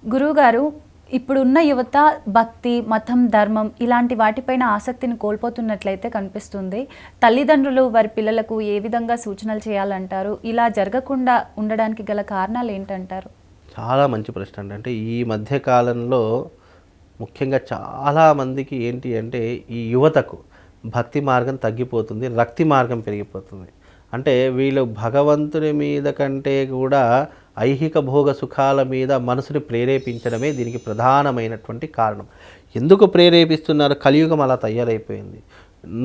గురువుగారు, ఇప్పుడున్న యువత భక్తి, మతం, ధర్మం ఇలాంటి వాటిపైన ఆసక్తిని కోల్పోతున్నట్లయితే కనిపిస్తుంది. తల్లిదండ్రులు వారి పిల్లలకు ఏ విధంగా సూచనలు చేయాలంటారు? ఇలా జరగకుండా ఉండడానికి గల కారణాలు ఏంటంటారు? చాలా మంచి ప్రశ్న అండి. అంటే ఈ మధ్య కాలంలో ముఖ్యంగా చాలామందికి ఏంటి అంటే ఈ యువతకు భక్తి మార్గం తగ్గిపోతుంది, రక్తి మార్గం పెరిగిపోతుంది. అంటే వీళ్ళు భగవంతుని మీద కంటే కూడా ఐహిక భోగ సుఖాల మీద మనసుని ప్రేరేపించడమే దీనికి ప్రధానమైనటువంటి కారణం. ఎందుకు ప్రేరేపిస్తున్నారు? కలియుగం అలా తయారైపోయింది.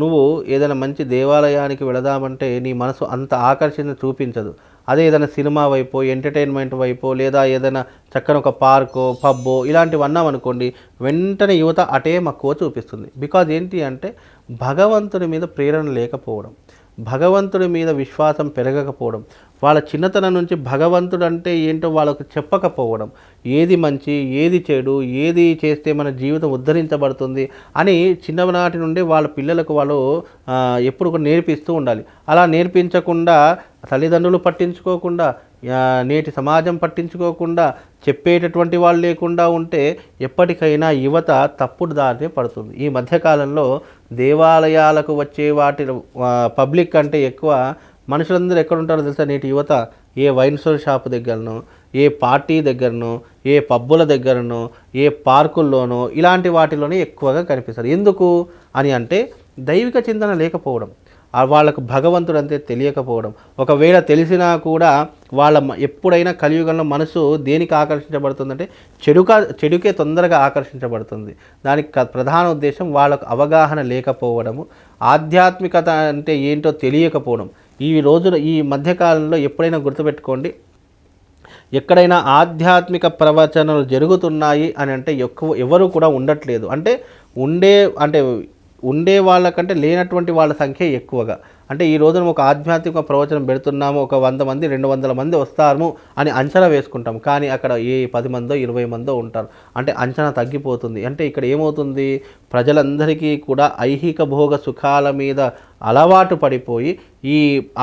నువ్వు ఏదైనా మంచి దేవాలయానికి వెళదామంటే నీ మనసు అంత ఆకర్షణ చూపించదు. అదే ఏదైనా సినిమా వైపో, ఎంటర్టైన్మెంట్ వైపో, లేదా ఏదైనా చక్కని ఒక పార్కో, పబ్బో ఇలాంటివి అన్నామనుకోండి, వెంటనే యువత అటే మక్కువ చూపిస్తుంది. బికాజ్ ఏంటి అంటే భగవంతుని మీద ప్రేరణ లేకపోవడం, భగవంతుడి మీద విశ్వాసం పెరగకపోవడం, వాళ్ళ చిన్నతనం నుంచి భగవంతుడు అంటే ఏంటో వాళ్ళకు చెప్పకపోవడం, ఏది మంచి ఏది చెడు, ఏది చేస్తే మన జీవితం ఉద్ధరించబడుతుంది అని చిన్ననాటి నుండి వాళ్ళ పిల్లలకు వాళ్ళు ఎప్పుడు కూడా నేర్పిస్తూ ఉండాలి. అలా నేర్పించకుండా తల్లిదండ్రులు పట్టించుకోకుండా, నేటి సమాజం పట్టించుకోకుండా, చెప్పేటటువంటి వాళ్ళు లేకుండా ఉంటే ఎప్పటికైనా యువత తప్పుడు దారినే పడుతుంది. ఈ మధ్యకాలంలో దేవాలయాలకు వచ్చే వాటి పబ్లిక్ అంటే ఎక్కువ మనుషులందరూ ఎక్కడుంటారో తెలుసా? నేటి యువత ఏ వైన్ షాప్ దగ్గరనో, ఏ పార్టీ దగ్గరనో, ఏ పబ్బుల దగ్గరనో, ఏ పార్కుల్లోనో ఇలాంటి వాటిలోనే ఎక్కువగా కనిపిస్తారు. ఎందుకు అని అంటే దైవిక చింతన లేకపోవడం, వాళ్ళకు భగవంతుడు అంతే తెలియకపోవడం. ఒకవేళ తెలిసినా కూడా వాళ్ళ ఎప్పుడైనా కలియుగంలో మనసు దేనికి ఆకర్షించబడుతుందంటే చెడుకే తొందరగా ఆకర్షించబడుతుంది. దానికి ప్రధాన ఉద్దేశం వాళ్ళకు అవగాహన లేకపోవడము, ఆధ్యాత్మికత అంటే ఏంటో తెలియకపోవడం. ఈ రోజున ఈ మధ్యకాలంలో ఎప్పుడైనా గుర్తుపెట్టుకోండి, ఎక్కడైనా ఆధ్యాత్మిక ప్రవచనాలు జరుగుతున్నాయి అని అంటే ఎవరు కూడా ఉండట్లేదు. అంటే ఉండే వాళ్ళకంటే లేనటువంటి వాళ్ళ సంఖ్య ఎక్కువగా. అంటే ఈ రోజున ఒక ఆధ్యాత్మిక ప్రవచనం పెడుతున్నాము, ఒక 100 మంది 200 మంది వస్తాము అని అంచనా వేసుకుంటాం. కానీ అక్కడ 10 మందో 20 మందో ఉంటారు. అంటే అంచనా తగ్గిపోతుంది. అంటే ఇక్కడ ఏమవుతుంది? ప్రజలందరికీ కూడా ఐహిక భోగ సుఖాల మీద అలవాటు పడిపోయి ఈ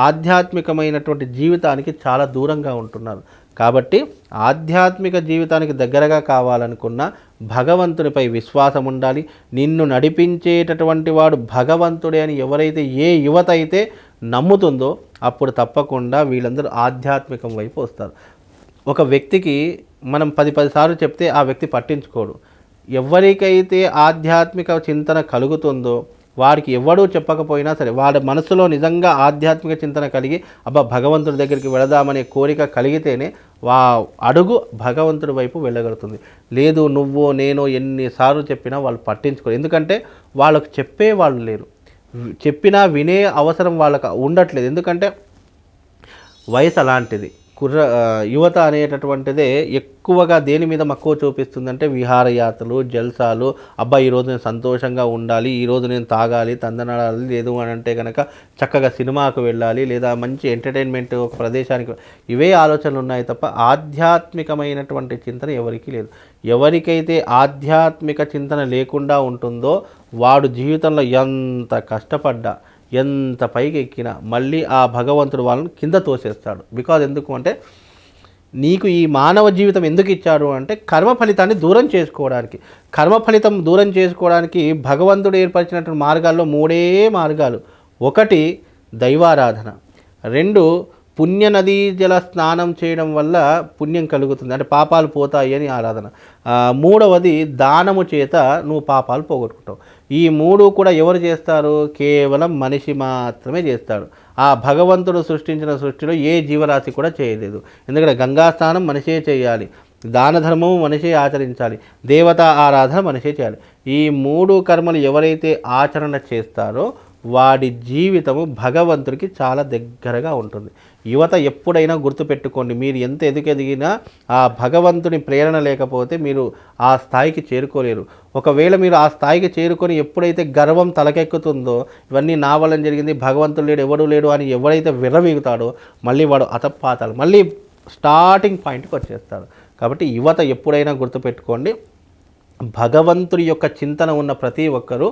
ఆధ్యాత్మికమైనటువంటి జీవితానికి చాలా దూరంగా ఉంటున్నారు. కాబట్టి ఆధ్యాత్మిక జీవితానికి దగ్గరగా కావాలనుకున్న భగవంతునిపై విశ్వాసం ఉండాలి. నిన్ను నడిపించేటటువంటి వాడు భగవంతుడే అని ఎవరైతే ఏ యువత అయితే నమ్ముతుందో అప్పుడు తప్పకుండా వీళ్ళందరూ ఆధ్యాత్మికం వైపు వస్తారు. ఒక వ్యక్తికి మనం 10 సార్లు చెప్తే ఆ వ్యక్తి పట్టించుకోడు. ఎవరికైతే ఆధ్యాత్మిక చింతన కలుగుతుందో వారికి ఎవడూ చెప్పకపోయినా సరే వాడి మనసులో నిజంగా ఆధ్యాత్మిక చింతన కలిగి భగవంతుడి దగ్గరికి వెళదామనే కోరిక కలిగితేనే అడుగు భగవంతుడి వైపు వెళ్ళగలుగుతుంది. లేదు నువ్వో నేనో ఎన్నిసార్లు చెప్పినా వాళ్ళు పట్టించుకోరు. ఎందుకంటే వాళ్ళకు చెప్పే వాళ్ళు లేరు, చెప్పినా వినే అవసరం వాళ్ళకు ఉండట్లేదు. ఎందుకంటే వయసు అలాంటిది. యువత అనేటటువంటిదే ఎక్కువగా దేని మీద మక్కువ చూపిస్తుందంటే విహారయాత్రలు, జల్సాలు. ఈరోజు నేను సంతోషంగా ఉండాలి, ఈరోజు నేను తాగాలి, తందనాడాలి, లేదు అని అంటే కనుక చక్కగా సినిమాకు వెళ్ళాలి, లేదా మంచి ఎంటర్టైన్మెంట్ ఒక ప్రదేశానికి, ఇవే ఆలోచనలు ఉన్నాయి తప్ప ఆధ్యాత్మికమైనటువంటి చింతన ఎవరికీ లేదు. ఎవరికైతే ఆధ్యాత్మిక చింతన లేకుండా ఉంటుందో వాడు జీవితంలో ఎంత కష్టపడ్డా, ఎంత పైకి ఎక్కినా మళ్ళీ ఆ భగవంతుడు వాళ్ళని కింద తోసేస్తాడు. బికాజ్ ఎందుకు అంటే నీకు ఈ మానవ జీవితం ఎందుకు ఇచ్చాడు అంటే కర్మ ఫలితాన్ని దూరం చేసుకోవడానికి. కర్మ ఫలితం దూరం చేసుకోవడానికి భగవంతుడు ఏర్పరిచినటువంటి మార్గాల్లో 3 మార్గాలు. 1 దైవారాధన, 2 పుణ్య నదీ జల స్నానం చేయడం వల్ల పుణ్యం కలుగుతుంది, అంటే పాపాలు పోతాయి అని ఆరాధన, 3వది దానము చేత నువ్వు పాపాలు పోగొట్టుకుంటావు. ఈ 3 కూడా ఎవరు చేస్తారు? కేవలం మనిషి మాత్రమే చేస్తాడు. ఆ భగవంతుడు సృష్టించిన సృష్టిలో ఏ జీవరాశి కూడా చేయలేదు. ఎందుకంటే గంగా స్నానం మనిషే చేయాలి, దాన ధర్మము మనిషే ఆచరించాలి, దేవతా ఆరాధన మనిషే చేయాలి. ఈ 3 కర్మలు ఎవరైతే ఆచరణ చేస్తారో వాడి జీవితము భగవంతుడికి చాలా దగ్గరగా ఉంటుంది. యువత ఎప్పుడైనా గుర్తుపెట్టుకోండి, మీరు ఎంత ఎదిగినా ఆ భగవంతుని ప్రేరణ లేకపోతే మీరు ఆ స్థాయికి చేరుకోలేరు. ఒకవేళ మీరు ఆ స్థాయికి చేరుకొని ఎప్పుడైతే గర్వం తలకెక్కుతుందో, ఇవన్నీ నా వల్ల జరిగింది, భగవంతుడు లేడు, ఎవడు లేడు అని ఎవరైతే విర్రవీగుతాడో మళ్ళీ వాడు అతపాతాడు, మళ్ళీ స్టార్టింగ్ పాయింట్కి వచ్చేస్తాడు. కాబట్టి యువత ఎప్పుడైనా గుర్తుపెట్టుకోండి, భగవంతుడి యొక్క చింతన ఉన్న ప్రతి ఒక్కరూ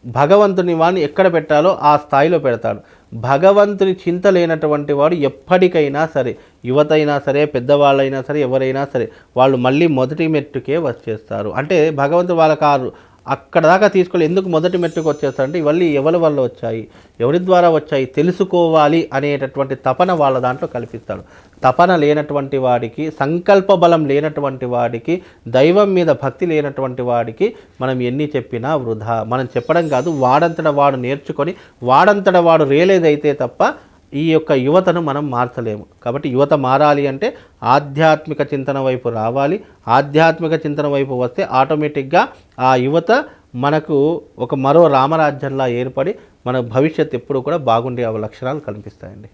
భగవంతుని వాడిని ఎక్కడ పెట్టాలో ఆ స్థాయిలో పెడతాడు. భగవంతుని చింత లేనటువంటి వాడు ఎప్పటికైనా సరే, యువత అయినా సరే, పెద్దవాళ్ళైనా సరే, ఎవరైనా సరే, వాళ్ళు మళ్ళీ మొదటి మెట్టుకే వచ్చేస్తారు. అంటే భగవంతుడు వాళ్ళ అక్కడ దాకా తీసుకెళ్ళి ఎందుకు మొదటి మెట్టుకు వచ్చేస్తారంటే ఇవన్నీ ఎవరి వల్ల వచ్చాయి, ఎవరి ద్వారా వచ్చాయి తెలుసుకోవాలి అనేటటువంటి తపన వాళ్ళ దాంట్లో కల్పిస్తాడు. తపన లేనటువంటి వాడికి, సంకల్ప బలం లేనటువంటి వాడికి, దైవం మీద భక్తి లేనటువంటి వాడికి మనం ఎన్ని చెప్పినా వృధా. మనం చెప్పడం కాదు, వాడంతట వాడు నేర్చుకొని వాడంతట వాడు రియలైజ్ తప్ప ఈ యొక్క యువతను మనం మార్చలేము. కాబట్టి యువత మారాలి అంటే ఆధ్యాత్మిక చింతన వైపు రావాలి. ఆధ్యాత్మిక చింతన వైపు వస్తే ఆటోమేటిక్గా ఆ యువత మనకు ఒక మరో రామరాజ్యంలా ఏర్పడి మన భవిష్యత్తు ఎప్పుడు కూడా బాగుండే లక్షణాలు కనిపిస్తాయండి.